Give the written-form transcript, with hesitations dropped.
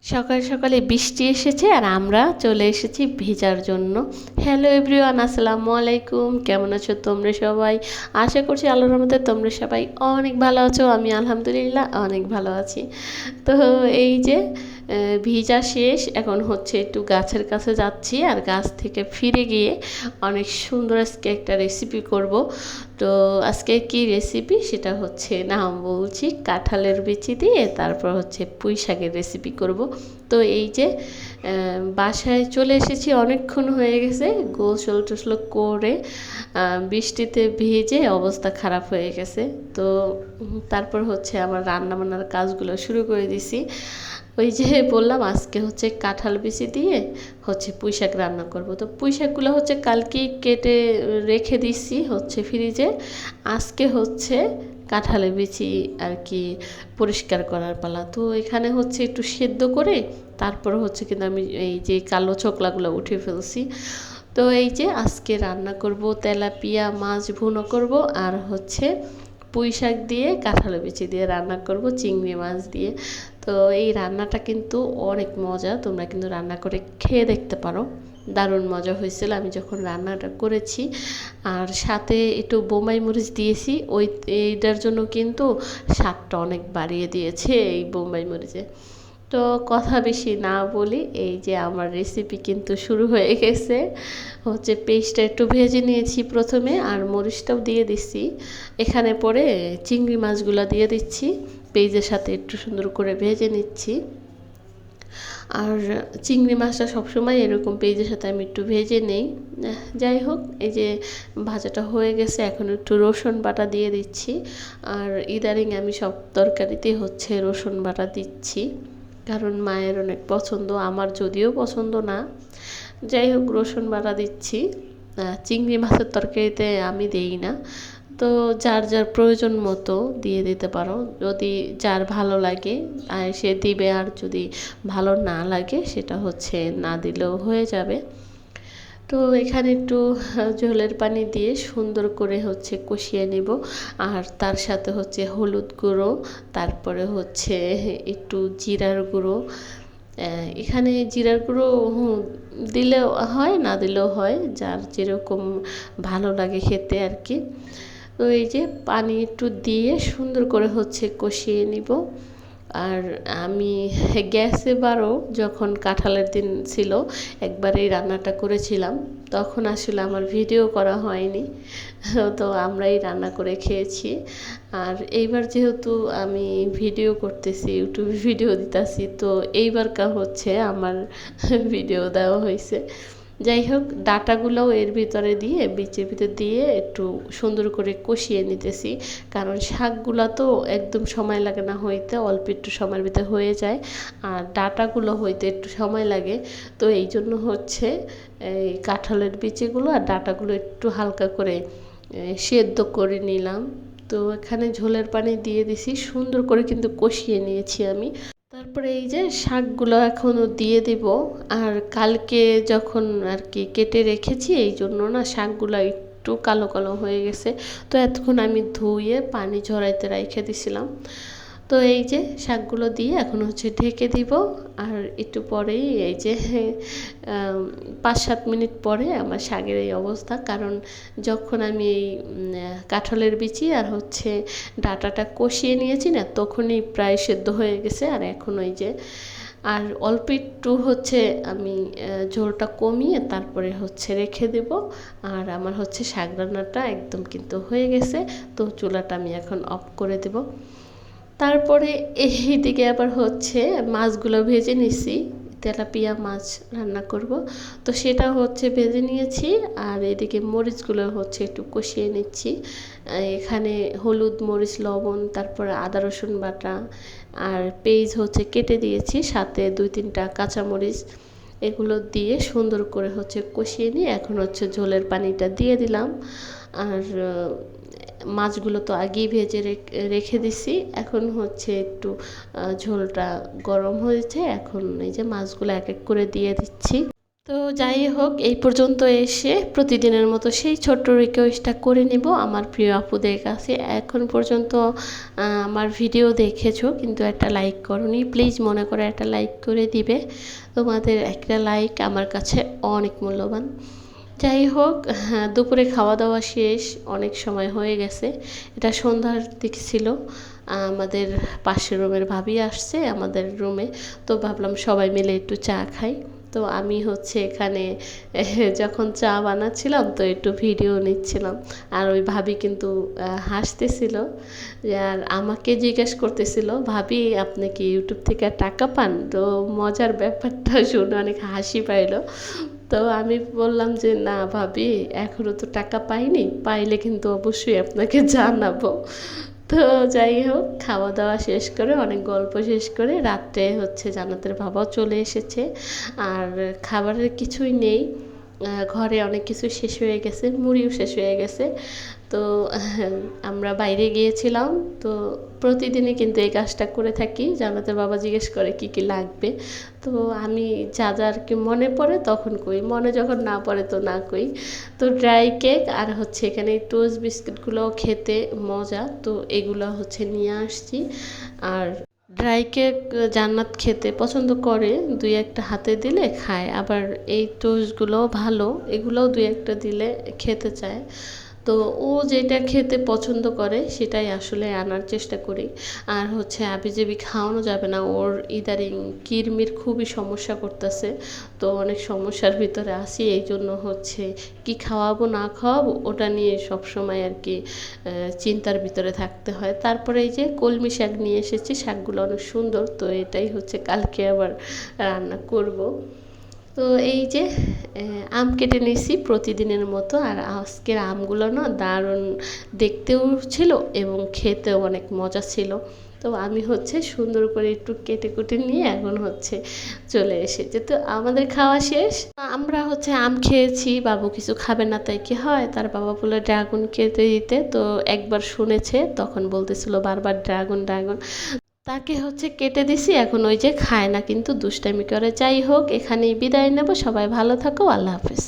সকাল সকালে বৃষ্টি এসেছে আর আমরা চলে এসেছি ভেজার জন্য। হ্যালো এভরিওয়ান, আসসালামু আলাইকুম। কেমন আছো তোমরা সবাই? আশা করছি আল্লাহর রহমতে তোমরা সবাই অনেক ভালো আছো। আমি আলহামদুলিল্লাহ অনেক ভালো আছি। তো এই যে ভিজা শেষ, এখন হচ্ছে একটু গাছের কাছে যাচ্ছি আর গাছ থেকে ফিরে গিয়ে অনেক সুন্দর আজকে একটা রেসিপি করব। তো আজকে কি রেসিপি সেটা হচ্ছে নাম বলছি, কাঁঠালের বিচি দিয়ে তারপর হচ্ছে পুঁই শাকের রেসিপি করব। তো এই যে বাসায় চলে এসেছি, অনেকক্ষণ হয়ে গেছে, গোসল টোসল করে বৃষ্টিতে ভিজে অবস্থা খারাপ হয়ে গেছে। তো তারপর হচ্ছে আমার রান্নাবান্নার কাজগুলো শুরু করে দিছি। ওই যে বললাম আজকে হচ্ছে কাঁঠাল বিচি দিয়ে হচ্ছে পুঁই শাক রান্না করব। তো পুঁই শাকগুলো হচ্ছে কালকেই কেটে রেখে দিছি হচ্ছে ফ্রিজে। আজকে হচ্ছে কাঁঠালের বিচি আর কি পরিষ্কার করার পালা। তো এখানে হচ্ছে একটু সেদ্ধ করে তারপর হচ্ছে কিন্তু আমি এই যে কালো ছোকলাগুলো উঠে ফেলছি। তো এই যে আজকে রান্না করব তেলাপিয়া মাছ ভুনো করব, আর হচ্ছে পুঁই শাক দিয়ে কাঁঠালের বিচি দিয়ে রান্না করব চিংড়ি মাছ দিয়ে। তো এই রান্নাটা কিন্তু অনেক মজা, তোমরা কিন্তু রান্না করে খেয়ে দেখতে পারো। দারুণ মজা হয়েছিল আমি যখন রান্নাটা করেছি। আর সাথে একটু বোম্বাই মরিচ দিয়েছি, এইটার জন্য কিন্তু স্বাদটা অনেক বাড়িয়ে দিয়েছে এই বোম্বাই মরিচে। তো কথা বেশি না বলি, এই যে আমার রেসিপি কিন্তু শুরু হয়ে গেছে। হচ্ছে পেস্টটা একটু ভেজে নিয়েছি প্রথমে, আর মরিচটাও দিয়ে দিচ্ছি। এখানে পরে চিংড়ি মাছগুলো দিয়ে দিচ্ছি, পেঁয়াজের সাথে একটু সুন্দর করে ভেজে নিচ্ছি। আর চিংড়ি মাছটা সবসময় এরকম পেঁয়াজের সাথে আমি একটু ভেজে নেই। যাই হোক, এই যে ভাজাটা হয়ে গেছে, এখন একটু রসুন বাটা দিয়ে দিচ্ছি। আর ইদারিং আমি সব তরকারিতে হচ্ছে রসুন বাটা দিচ্ছি, কারণ মায়ের অনেক পছন্দ, আমার যদিও পছন্দ না। যাই হোক, রসুন বাটা দিচ্ছি। চিংড়ি মাছের তরকারিতে আমি দেই না। তো যার যার প্রয়োজন মতো দিয়ে দিতে পারো, যদি যার ভালো লাগে আর সে দিবে, আর যদি ভালো না লাগে সেটা হচ্ছে না দিলেও হয়ে যাবে। তো এখানে একটু ঝোলের পানি দিয়ে সুন্দর করে হচ্ছে কষিয়ে নিব। আর তার সাথে হচ্ছে হলুদ গুঁড়ো, তারপরে হচ্ছে একটু জিরার গুঁড়ো। এখানে জিরার গুঁড়ো দিলেও হয়, না দিলেও হয়, যার যেরকম ভালো লাগে খেতে আর কি। তো এই যে পানি একটু দিয়ে সুন্দর করে হচ্ছে কষিয়ে নিব। আর আমি গ্যাসে বারো যখন কাঁঠালের দিন ছিল একবার এই রান্নাটা করেছিলাম, তখন আসলে আমার ভিডিও করা হয়নি। তো আমরাই রান্না করে খেয়েছি। আর এইবার যেহেতু আমি ভিডিও করতেছি, ইউটিউবে ভিডিও দিতেছি, তো এইবারকার হচ্ছে আমার ভিডিও দেওয়া হয়েছে। যাই হোক, ডাটাগুলোও এর ভিতরে দিয়ে বিচির ভিতরে দিয়ে একটু সুন্দর করে কষিয়ে নিতেছি, কারণ শাকগুলো তো একদম সময় লাগে না হইতে, অল্প একটু সময়ের ভিতরে হয়ে যায়। আর ডাটাগুলো হইতে একটু সময় লাগে। তো এই জন্য হচ্ছে এই কাঁঠালের বিচিগুলো আর ডাটাগুলো একটু হালকা করে সেদ্ধ করে নিলাম। তো এখানে ঝোলের পানি দিয়ে দিছি, সুন্দর করে কিন্তু কষিয়ে নিয়েছি আমি। তারপরে এই যে শাকগুলো এখনও দিয়ে দিব। আর কালকে যখন আর কি কেটে রেখেছি, এই জন্য না শাকগুলো একটু কালো কালো হয়ে গেছে। তো এতক্ষণ আমি ধুয়ে পানি ঝরাইতে রেখে দিছিলাম। তো এই যে শাকগুলো দিয়ে এখন হচ্ছে ঢেকে দিব। আর একটু পরেই এই যে 5-7 মিনিট পরে আমার শাকের এই অবস্থা, কারণ যখন আমি এই কাঁঠালের বিচি আর হচ্ছে ডাঁটাটা কষিয়ে নিয়েছি না, তখনই প্রায় সেদ্ধ হয়ে গেছে। আর এখন ওই যে আর অল্প একটু হচ্ছে আমি ঝোলটা কমিয়ে তারপরে হচ্ছে রেখে দেব। আর আমার হচ্ছে শাক রান্নাটা একদম কিন্তু হয়ে গেছে। তো চুলাটা আমি এখন অফ করে দেব। তারপরে এইদিকে আবার হচ্ছে মাছগুলো ভেজে নিছি, তেলাপিয়া মাছ রান্না করব। তো সেটা হচ্ছে ভেজে নিয়েছি। আর এদিকে মরিচগুলো হচ্ছে একটু কষিয়ে নিচ্ছি। এখানে হলুদ মরিচ লবণ, তারপরে আদা রসুন বাটা আর পেঁয়াজ হচ্ছে কেটে দিয়েছি, সাথে 2-3টা কাঁচামরিচ, এগুলো দিয়ে সুন্দর করে হচ্ছে কষিয়ে নিয়ে এখন হচ্ছে ঝোলের পানিটা দিয়ে দিলাম। আর মাছগুলো তো আগেই ভেজে রেখে দিছি, এখন হচ্ছে একটু ঝোলটা গরম হয়েছে, এখন এই যে মাছগুলো এক এক করে দিয়ে দিচ্ছি। তো তো যাই হোক, এই পর্যন্ত এসে প্রতিদিনের মতো সেই ছোট্ট রিকোয়েস্টটা করে নেব আমার প্রিয় আপুদের কাছে। এখন পর্যন্ত আমার ভিডিও দেখেছো কিন্তু একটা লাইক করোনি, প্লিজ মনে করে একটা লাইক করে দিবে। তোমাদের একটা লাইক আমার কাছে অনেক মূল্যবান। যাই হোক, হ্যাঁ, দুপুরে খাওয়া দাওয়া শেষ, অনেক সময় হয়ে গেছে। এটা সন্ধ্যার দিক ছিল। আমাদের পাশের রুমের ভাবি আসছে আমাদের রুমে, তো ভাবলাম সবাই মিলে একটু চা খাই। তো আমি হচ্ছে এখানে যখন চা বানাচ্ছিলাম তো একটু ভিডিও নিচ্ছিলাম। আর ওই ভাবি কিন্তু হাসতেছিল, আর আমাকে জিজ্ঞেস করতেছিল, ভাবি আপনি কি ইউটিউব থেকে টাকা পান? তো মজার ব্যাপারটা শুনে অনেক হাসি পাইলো। তো আমি বললাম যে না ভাবি, এখনও তো টাকা পাইনি, পাইলে কিন্তু অবশ্যই আপনাকে জানাবো। তো যাই হোক, খাওয়া দাওয়া শেষ করে অনেক গল্প শেষ করে রাত্রে হচ্ছে জান্নাতের বাবাও চলে এসেছে। আর খাবারের কিছুই নেই, ঘরে অনেক কিছু শেষ হয়ে গেছে, মুড়িও শেষ হয়ে গেছে। তো আমরা বাইরে গিয়েছিলাম। তো প্রতিদিনই কিন্তু এই কাজটা করে থাকি, জান্নাতের বাবা জিজ্ঞেস করে কি কি লাগবে। তো আমি যা যা আর কি মনে পড়ে তখন কই, মনে যখন না পড়ে তো না কই। তো ড্রাই কেক আর হচ্ছে এখানে টোস্ট বিস্কিটগুলো খেতে মজা, তো এগুলো হচ্ছে নিয়ে আসছি। আর ড্রাই কেক জান্নাত খেতে পছন্দ করে, দুই একটা হাতে দিলে খায়, আবার এই টোস্টগুলোও ভালো, এগুলোও দুই একটা দিলে খেতে চায়। তো ও যেটা খেতে পছন্দ করে সেটাই আসলে আনার চেষ্টা করি। আর হচ্ছে আবিজাবি খাওয়ানো যাবে না, ওর ইদারিং কিরমির খুবই সমস্যা করতেছে। তো অনেক সমস্যার ভিতরে আছি, এই জন্য হচ্ছে কি খাওয়াবো না খাওয়াবো ওটা নিয়ে সবসময় আর কি চিন্তার ভিতরে থাকতে হয়। তারপরে এই যে কলমি শাক নিয়ে এসেছি, শাকগুলো অনেক সুন্দর, তো এটাই হচ্ছে কালকে আবার রান্না করব। তো এই যে আম কেটে নিয়েছি প্রতিদিনের মতো, আর আজকের আমগুলো না দারুণ দেখতেও ছিল এবং খেতেও অনেক মজা ছিল। তো আমি হচ্ছে সুন্দর করে একটু কেটে কুটে নিয়ে এখন হচ্ছে চলে এসেছে। তো আমাদের খাওয়া শেষ, আমরা হচ্ছে আম খেয়েছি, বাবু কিছু খাবে না তাই কি হয়, তার বাবা বলে ড্রাগন খেতে দিতে। তো একবার শুনেছে তখন বলতেছিল বারবার ড্রাগন ড্রাগন, তাকে হচ্ছে কেটে দিছি, এখন ওই যে খায় না কিন্তু দুষ্টামি করে। যাই হোক, এখানেই বিদায় নেব, সবাই ভালো থাকো, আল্লাহ হাফেজ।